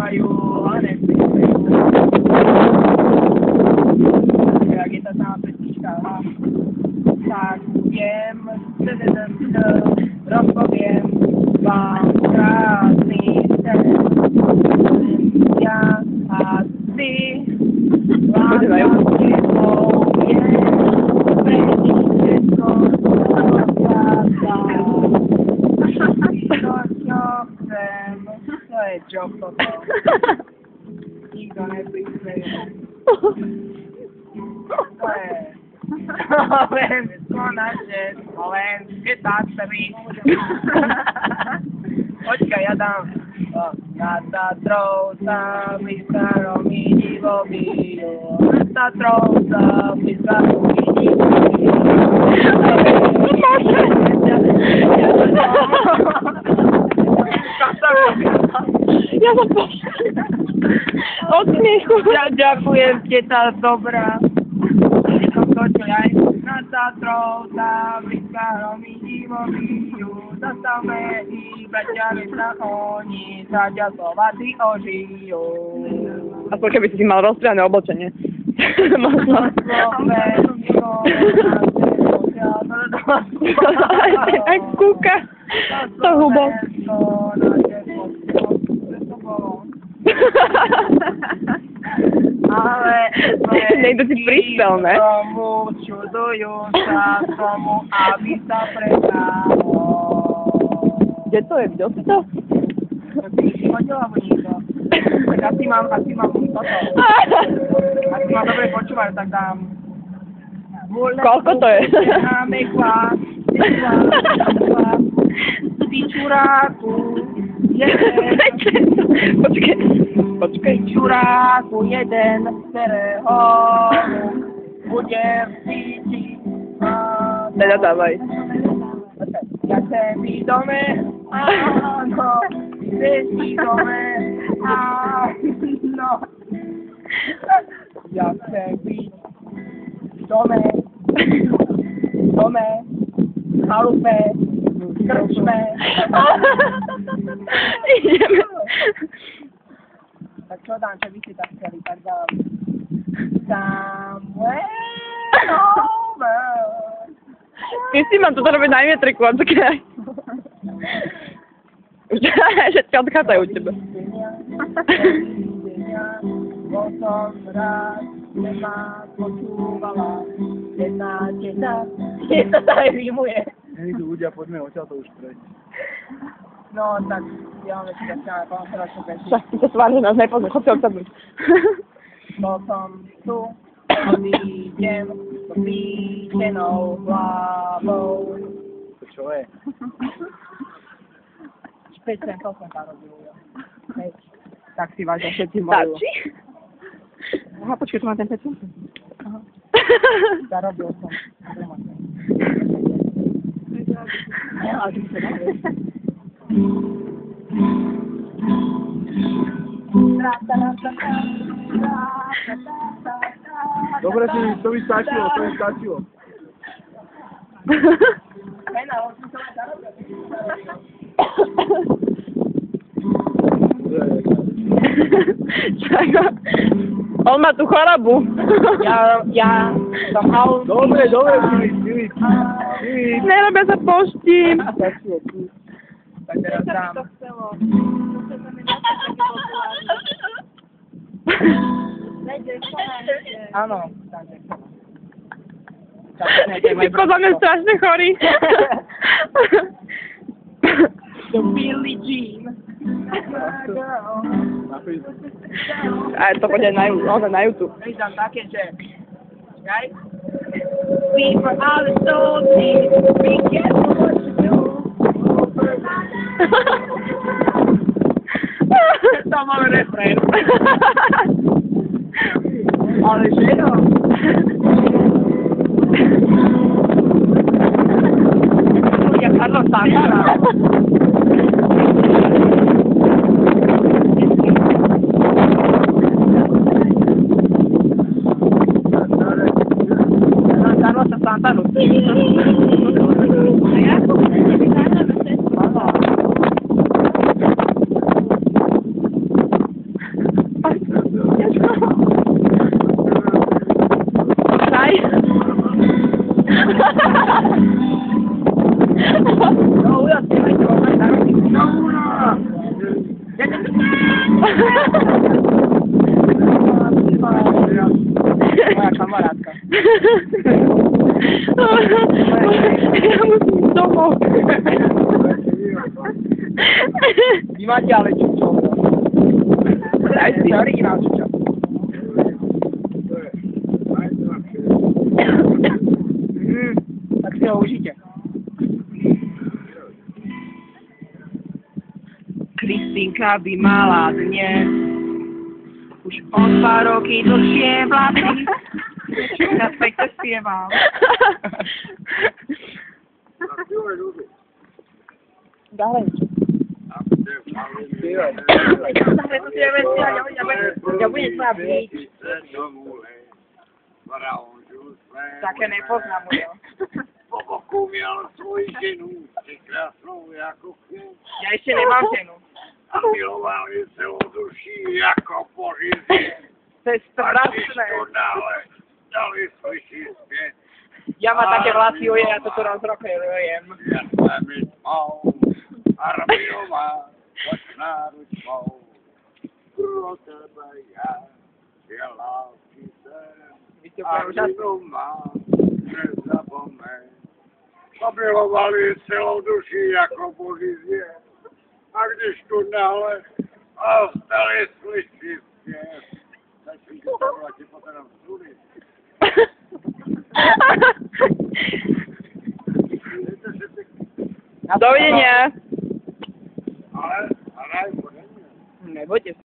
spievajú, ale nespievajú. Jak je tá sama pesnička, tak viem, rozpoviem vám krásny sen. Ja a ty, láska tebou je, pre všetko rozpráca. To je job toto. Nikto nepríspeje. To je... Slovensko naše, slovenské Tatry. Počkaj, ja dám. Nad Tatrou sa blízka mi divo bijú. Nad Tatrou sa blízka mi divo bijú. Ja sa pošlím. Od smiechu. Ďakujem, teta dobrá. Nad Tatrou sa blízka mi divo bijú. Zastavme i braťami sa oni sa ďasovať ožijú. Aspoň keby si mal rozstriané oblečenie. Možno. Aj kúka. To hubol. Ale niekto ti prispel, ne? tomu čudujú sa tomu, aby sa predalo. Kde to je? Videl si to? Tak si chodil, alebo nikto? Tak asi mám toto. Asi mám dobre počúvať, tak dám. Koľko to je? Ty čuráku, jeden. Počkej. Čuráku, jeden, ktorého budem cítiť. Teda dávaj. Ja chcem byť v dome, áno, chceš byť v dome, áno. Ja chcem byť v dome, v chalupe, v krčme. Ideme. Tak čo dám, čo by si tak chceli, tak dám. Somewhere over. Ty si mám toto robiť na metriku, počkaj. Už všetci odchádzajú od teba. Bol som rád, že ma počúvala. Teta sa aj rímuje. Nech tu ľudia, poďme odtiaľ to už prejsť. No, tak ja mám ešte začíname pamätovať pesničku. Však ty sa tvár, že nás nepozná, chod si odsadnúť. Bol som tu, odídem, s vytenou hlavou. To čo je? 5 centov som tam robil, jo. Tak si vážne všetci majú. Stačí? Aha, počkej, tu mám ten 5 centov. Aha. Zarobil som. Ja, ale ty sa dávaš. Dobre, to by stačilo. On má tu chorobu. Ja som out. Dobre, Filip. Nerobia sa pošti. Tak teraz dám. Áno. Ty podľa mňa strašne chorý. The Billie Jean. A to pôjde na YouTube. Víš, dám také, že... Right? We for all the souls, be careful what you do. To máme refrén. Ale že no? Ja Carlos Santana. Carlos Santana. No, Ujo, zpívajte, máme naroky. No, Ujo. Moja kamarádka. Ja musím domov. Vy máte ale čučo. Daj si originál čučo. Tak si ho užite. Kristýnka by mala dnes už o 2 roky dlhšie vládny. Ja pekne spievam. Dále. Ja budem tvoja byť. Také nepoznám, jo. Po boku měl svoji ženu, překrásnou jako květ. Ja ešte nemám ženu. A milovali se od duší jako pořizy. To je A když strašné. to dále dali slyší zpět. Ja mám také vlasy, oje, ja toto rozrokujem. Já jsem mi tmou, armiová, počná ručkou. Pro tebe já, je lásky jsem. Vy ste úplne úžasní. Arminu mám, nezapomeň. Zamilovali celou duší jako pořizy. A když tu náhle ostali slyší zpěv, začali ti potom struny. Dovidenia. Ale pode mě. Nebojte sa.